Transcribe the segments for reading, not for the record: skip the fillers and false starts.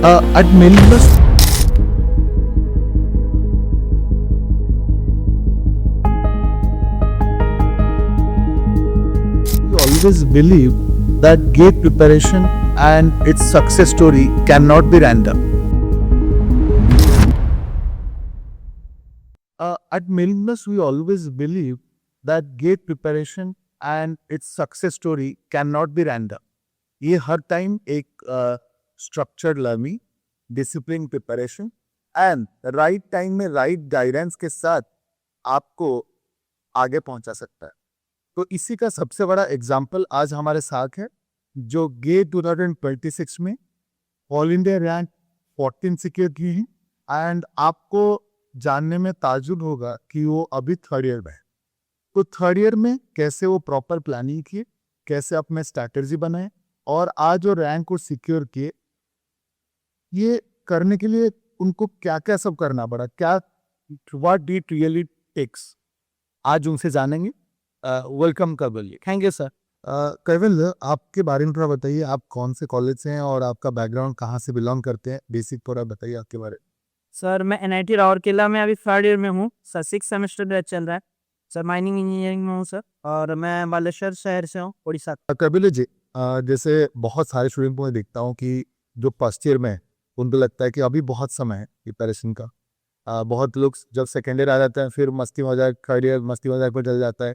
At Milmus, we always believe that GATE preparation and its success story cannot be random. At Milmus, we always believe that GATE preparation and its success story cannot be random. ये हर time एक structured learning, discipline preparation and right time में right guidance के साथ आपको आगे पहुंचा सकता है। तो इसी का सबसे बड़ा एग्जांपल आज हमारे साथ है, जो गेट 2026 में ऑल इंडिया रैंक 14 सिक्योर की है एंड आपको जानने में ताजुब होगा कि वो अभी थर्ड ईयर में है। तो थर्ड ईयर में कैसे वो प्रॉपर प्लानिंग किए, कैसे अपने स्ट्रैटेजी बनाए और आज वो रैंक को सिक्योर किए, ये करने के लिए उनको क्या क्या सब करना पड़ा, क्या व्हाट डिड रियली टेक्स, आज उनसे जानेंगे। Welcome Kavil. Thank you sir. Kavil, आपके बारे में थोड़ा बताइए, आप कौन से कॉलेज से हैं और आपका बैकग्राउंड कहाँ से बिलोंग करते हैं, बेसिक थोड़ा बताइए आपके बारे में। सर मैं एनआईटी राउरकेला में अभी थर्ड ईयर में हूँ सर, 6 सेमेस्टर चल रहा है सर, माइनिंग इंजीनियरिंग में हूँ सर, और मैं बालेश्वर शहर से हूँ, उड़ीसा। कपिल जी, जैसे बहुत सारे स्टूडेंट को मैं देखता हूँ कि जो फर्स्ट ईयर में है, उनको लगता है कि अभी बहुत समय है प्रिपरेशन का। बहुत लोग जब सेकेंड ईयर आ जाते हैं फिर मस्ती मजाक, थर्ड ईयर मस्ती मजाक पर चल जाता है,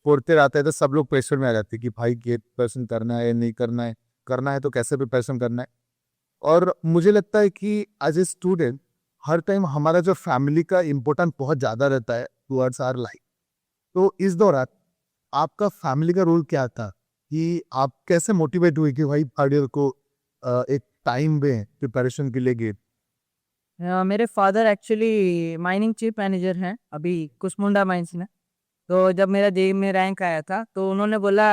फोर्थ ईयर आता है तो सब लोग प्रेशर में आ जाते हैं कि भाई ये प्रिपरेशन करना है नहीं करना है तो कैसे प्रिपरेशन करना है। और मुझे लगता है कि एज ए स्टूडेंट हर टाइम हमारा जो फैमिली का इम्पोर्टेंट बहुत ज़्यादा रहता है टुवर्ड्स आवर लाइफ। तो इस दौरान आपका फैमिली का रोल क्या था कि आप कैसे मोटिवेट हुए कि भाई थर्ड ईयर को एक टाइम में प्रिपरेशन के लिए गए। मेरे father actually mining chief manager हैं अभी कुसमुंडा माइंस में। तो जब मेरा जेई में रैंक आया था तो उन्होंने बोला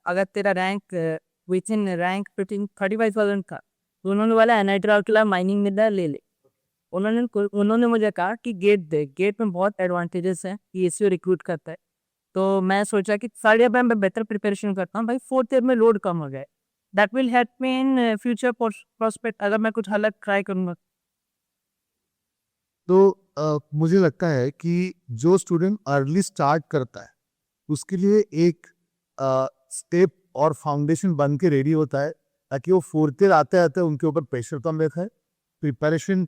अगर तेरा रैंक विथ इन रैंक 35,000 था तो उन्होंने बोला एनआईटी राउरकेला माइनिंग में ले ले। उन्होंने मुझे कहा कि गेट दे, गेट में बहुत एडवांटेजेस हैं कि एसईओ रिक्रूट करता है। तो मैं सोचा कि थर्ड ईयर में मैं बेटर प्रिपरेशन करता हूँ भाई, फोर्थ ईयर में लोड कम हो गया, that will help me in future prospect अगर मैं कुछ अलग ट्राई करूँगा। तो मुझे लगता है कि जो स्टूडेंट अर्ली स्टार्ट करता है उसके लिए एक स्टेप और फाउंडेशन बन के रेडी होता है, ताकि वो फोर्थ ईयर आते आते उनके ऊपर प्रेशर कम रहता है, प्रिपरेशन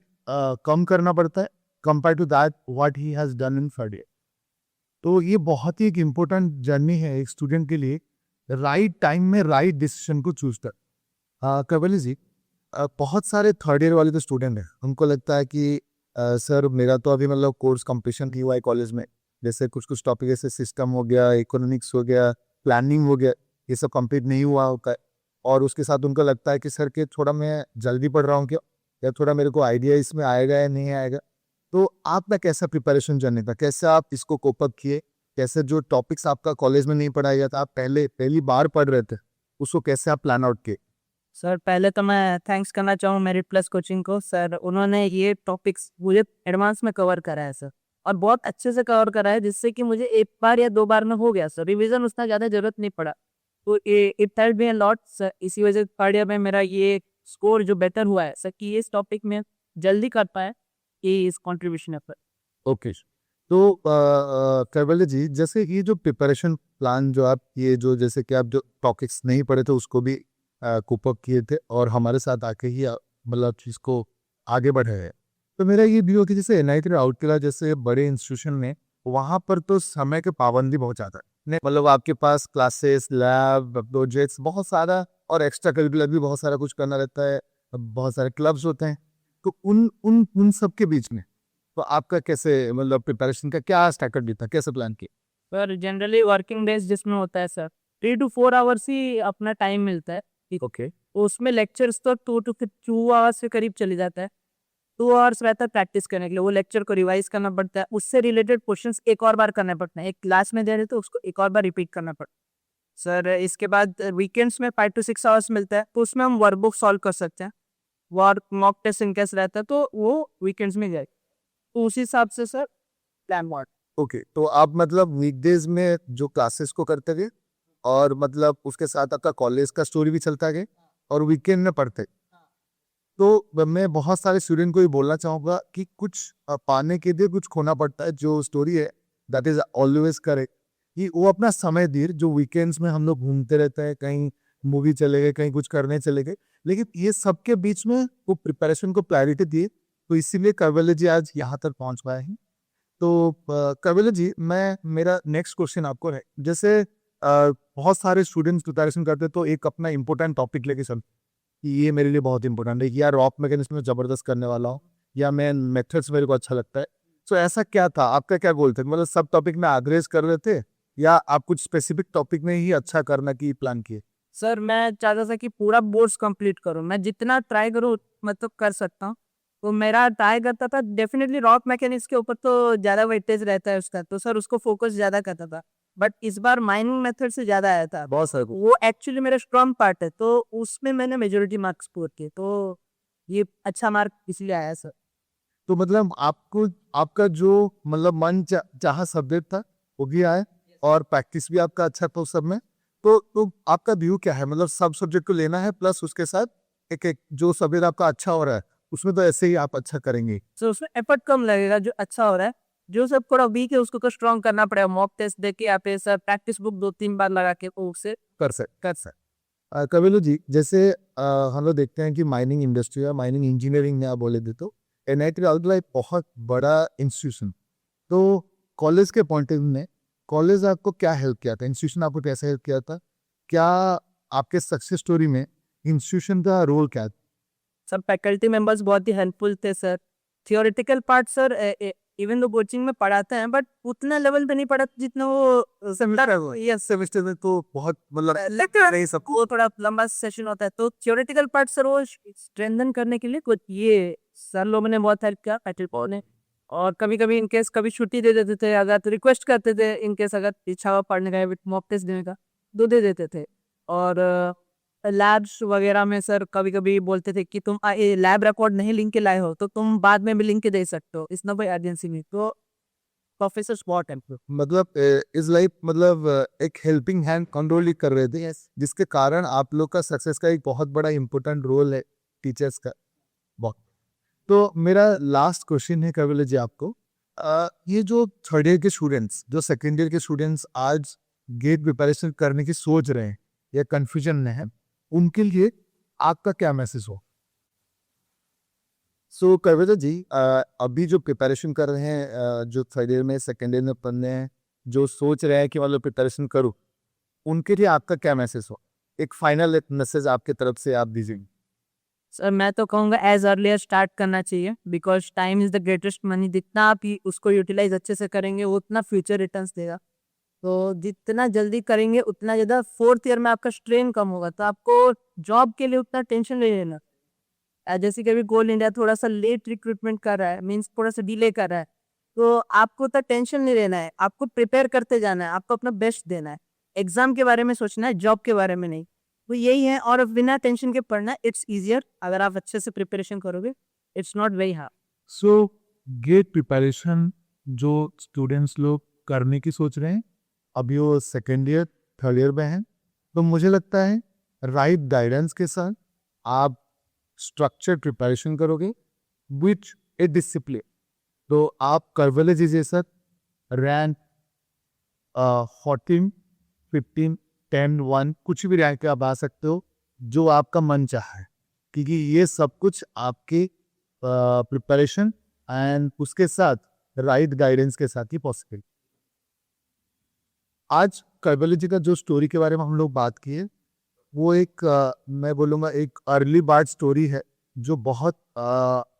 कम करना पड़ता है compare to that what he has done in third year. तो ये बहुत ही एक इम्पोर्टेंट जर्नी है एक स्टूडेंट के लिए, राइट टाइम में राइट डिसीजन को चूज कर। कवली जी, बहुत सारे थर्ड ईयर वाले तो स्टूडेंट हैं, उनको लगता है कि सर मेरा तो अभी मतलब कोर्स कंप्लीशन नहीं हुआ है कॉलेज में, जैसे कुछ कुछ टॉपिक जैसे सिस्टम हो गया, इकोनॉमिक्स हो गया, प्लानिंग हो गया, ये सब कंप्लीट नहीं हुआ होता है। और उसके साथ उनको लगता है कि सर के थोड़ा मैं जल्दी पढ़ रहा हूँ क्या, या थोड़ा मेरे को आइडिया इसमें आएगा या नहीं आएगा। तो आपका कैसा प्रिपरेशन जर्नी था, कैसे आप इसको कोप अप किए, कैसे जो टॉपिक्स आपका कॉलेज में नहीं पढ़ाया गया था, आप पहली बार पढ़ रहे थे, उसको कैसे आप प्लान आउट किए। सर पहले तो मैं थैंक्स करना चाहूँ मेरिट प्लस कोचिंग को, सर उन्होंने ये टॉपिक्स मुझे एडवांस में कवर करा है सर, और बहुत अच्छे से कवर करा है, जिससे कि मुझे एक बार या दो बार में हो गया सर, रिवीजन उतना ज़्यादा जरूरत नहीं पड़ा। तो it help me a lot sir, इसी वजह से थर्ड ईयर में मेरा ये स्कोर जो बेटर हुआ है सर, कि इस टॉपिक में जल्दी कर पाए कि इस कॉन्ट्रीब्यूशन है पर। ओके। तो कैवल्य जी, जैसे ये जो प्रिपरेशन प्लान जो आप ये जो जैसे कि आप जो टॉपिक्स नहीं पढ़े थे उसको भी कोप अप किए थे और हमारे साथ आके ही मतलब चीज़ को आगे बढ़े हैं। तो मेरा ये व्यू है कि जैसे एनआईटी राउरकेला जैसे बड़े इंस्टीट्यूशन में, वहाँ पर तो समय की पाबंदी बहुत ज़्यादा है। नहीं मतलब आपके पास क्लासेस, लैब, प्रोजेक्ट्स बहुत सारा, और एक्स्ट्रा करिकुलर भी बहुत सारा कुछ करना रहता है, बहुत सारे क्लब्स होते हैं। तो उन उन उन सब के बीच में तो आपका कैसे मतलब प्रिपरेशन का क्या स्ट्रैटेजी था, कैसे प्लान किया। पर जनरली वर्किंग डेज जिसमें होता है सर, 3 to 4 आवर्स ही अपना टाइम मिलता है। ओके। तो उसमें लेक्चर्स तो 2 to 2 आवर्स के करीब चले जाता है। 2 आवर्स रहता है प्रैक्टिस करने के लिए, वो लेक्चर को रिवाइज करना पड़ता है, उससे रिलेटेड क्वेश्चंस एक और बार करने पड़ते हैं, एक क्लास में दे रहे तो उसको एक और बार रिपीट करना पड़ता है सर। इसके बाद वीकेंड्स में 5 to 6 आवर्स मिलता है, तो उसमें हम वर्कबुक सॉल्व कर सकते हैं, वर्क मॉक टेस्ट इनकेस रहता है तो वो वीकेंड्स में जाए, तो उसी हिसाब से सर प्लान वर्क। ओके, तो आप मतलब वीकडेज में जो क्लासेस को करते गए और मतलब उसके साथ आपका कॉलेज का स्टोरी भी चलता गया और वीकेंड में पढ़ते। तो मैं बहुत सारे स्टूडेंट को ये बोलना चाहूँगा कि कुछ पाने के लिए कुछ खोना पड़ता है। जो स्टोरी है दैट इज़ ऑलवेज करेक्ट कि वो अपना समय दीर जो वीकेंड्स में हम लोग घूमते रहते हैं, कहीं मूवी चले गए, कहीं कुछ करने चले गए, लेकिन ये सब के बीच में वो प्रिपरेशन को प्रायोरिटी दिए, तो इसीलिए कैवल्य जी आज यहाँ तक पहुँच पाए हैं। तो कैवल्य जी, मेरा नेक्स्ट क्वेश्चन आपको है, जैसे बहुत सारे स्टूडेंट्स प्रिपरेशन करते हैं तो एक अपना इंपॉर्टेंट टॉपिक लेके चलते हैं कि ये मेरे लिए बहुत इंपॉर्टेंट है, या रॉक मैकेनिक्स में जबरदस्त करने वाला हूँ, या मैं मेथड्स मेरे को अच्छा लगता है। तो ऐसा क्या था, आपका क्या गोल था? मतलब सब टॉपिक में एवरेज कर रहे थे, या आप कुछ स्पेसिफिक टॉपिक में ही अच्छा करना की प्लान किए? सर मैं चाहता था कि पूरा बोर्ड्स कंप्लीट करूं, मैं जितना ट्राई करूं मतलब कर सकता हूं। तो मेरा ट्राई करता था डेफिनेटली रॉक मैकेनिक्स के ऊपर तो ज़्यादा वेटेज रहता है उसका, तो सर उसको फोकस ज़्यादा करता था। बट इस बार माइनिंग मेथड से ज़्यादा आया था, बहुत सारे वो एक्चुअली मेरा स्ट्रॉन्ग पार्ट है, तो उसमें मैंने मेजोरिटी मार्क्स स्कोर किए, तो ये अच्छा मार्क इसलिए आया सर। तो मतलब आपको आपका जो मतलब चाहा सब्जेक्ट था वो भी आया, और प्रैक्टिस भी आपका अच्छा था उस सब में। तो आपका व्यू क्या है, मतलब सब सब्जेक्ट को लेना है प्लस उसके साथ एक एक जो सब्जेक्ट आपका अच्छा हो रहा है उसमें तो ऐसे ही आप अच्छा करेंगे। सो उसमें एफर्ट कम लगेगा, जो अच्छा हो रहा है। जो सब थोड़ा वीक है उसको तो स्ट्रॉन्ग करना पड़ेगा, मॉक टेस्ट दे के या फिर सर प्रैक्टिस बुक 2-3 बार लगा के वो उससे कर सकते कविलो जी, जैसे हम लोग देखते हैं कि माइनिंग इंडस्ट्री या माइनिंग इंजीनियरिंग में आप बोले थे तो एनआईटी राउरकेला एक बहुत बड़ा इंस्टीट्यूशन। तो कॉलेज के पॉइंट ऑफ व्यू में कॉलेज आपको क्या हेल्प किया था, इंस्टीट्यूशन आपको कैसे हेल्प किया था, क्या आपके सक्सेस स्टोरी में इंस्टीट्यूशन का रोल क्या था? सब फैकल्टी मेंबर्स बहुत ही हेल्पफुल थे sir. Theoretical part sir even though coaching में पढ़ाते हैं बट उतना लेवल पे नहीं पढ़ाते जितना वो सेमेस्टर है वो, यस सेमेस्टर में तो बहुत मतलब लेक्चर नहीं सब वो थोड़ा लंबा सेशन होता है, तो थियोरेटिकल पार्ट सर वो स्ट्रेंथन करने के लिए कुछ ये सर लोगों ने बहुत हेल्प किया फैकल्टी ने। और कभी कभी इनकेस कभी छुट्टी दे देते थे, अगर तो रिक्वेस्ट करते थे इनकेस अगर इच्छा हुआ पढ़ने का मॉक टेस्ट देने का तो दे देते थे। और लैब्स वगैरह में सर कभी कभी बोलते थे कि तुम लैब रिकॉर्ड नहीं लिंक के लाए हो तो तुम बाद में भी लिंक के दे सकते हो, इतना कोई अर्जेंसी नहीं, तो प्रोफेसर बहुत हेल्प। मतलब इज लाइक मतलब एक हेल्पिंग हैंड कंट्रोल ही कर रहे थे, जिसके कारण आप लोग का सक्सेस का एक बहुत बड़ा इंपॉर्टेंट रोल है टीचर्स का। बहुत। तो मेरा लास्ट क्वेश्चन है कविल जी आपको, ये जो थर्ड ईयर के स्टूडेंट्स, जो सेकेंड ईयर के स्टूडेंट्स आज गेट प्रिपरेशन करने की सोच रहे हैं या कंफ्यूजन में है, उनके लिए आपका क्या मैसेज हो? सो कविता जी, अभी जो प्रिपरेशन कर रहे हैं, जो थर्ड ईयर में सेकेंड ईयर में पढ़ रहे हैं, जो सोच रहे हैं कि मतलब प्रिपरेशन करूँ, उनके लिए आपका क्या मैसेज हो? एक फाइनल एक मैसेज आपके तरफ से आप दीजिए। सर मैं तो कहूँगा एज अर्लियर स्टार्ट करना चाहिए, because time is the greatest money. जितना आप उसको यूटिलाइज अच्छे से करेंगे उतना फ्यूचर रिटर्न्स देगा, तो जितना जल्दी करेंगे उतना ज़्यादा फोर्थ ईयर में आपका स्ट्रेन कम होगा, तो आपको जॉब के लिए उतना टेंशन नहीं लेना। जैसे कि अभी गोल इंडिया थोड़ा सा लेट रिक्रूटमेंट कर रहा है, मीन्स थोड़ा सा डिले कर रहा है, तो आपको उतना टेंशन नहीं लेना है, आपको प्रिपेयर करते जाना है, आपको अपना बेस्ट देना है। एग्जाम के बारे में सोचना है, जॉब के बारे में नहीं। तो यही है, और बिना टेंशन के पढ़ना, इट्स इजियर अगर आप अच्छे से प्रिपरेशन करोगे, it's not very hard. So gate preparation जो स्टूडेंट्स लोग करने की सोच रहे हैं, अभी वो सेकेंड ईयर थर्ड ईयर में हैं, तो मुझे लगता है राइट गाइडेंस के साथ आप स्ट्रक्चर्ड प्रिपरेशन करोगे विच ए डिसिप्लिन, तो आप करवले जी जैसा रैंक 14, 15, 10, 1 कुछ भी रैंक आप आ सकते हो जो आपका मन चाह है, क्योंकि ये सब कुछ आपके प्रिपरेशन एंड उसके साथ राइट गाइडेंस के साथ ही पॉसिबल। आज करबली जी का जो स्टोरी के बारे में हम लोग बात किए, वो एक मैं बोलूँगा एक अर्ली बर्ड स्टोरी है जो बहुत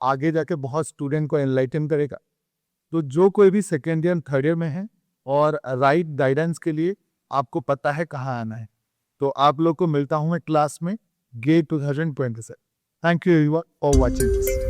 आगे जाके बहुत स्टूडेंट को एनलाइटन करेगा। तो जो कोई भी सेकेंड ईयर थर्ड ईयर में है और राइट गाइडेंस के लिए आपको पता है कहाँ आना है, तो आप लोग को मिलता हूँ मैं क्लास में GATE 2027। Thank you everyone for watching this.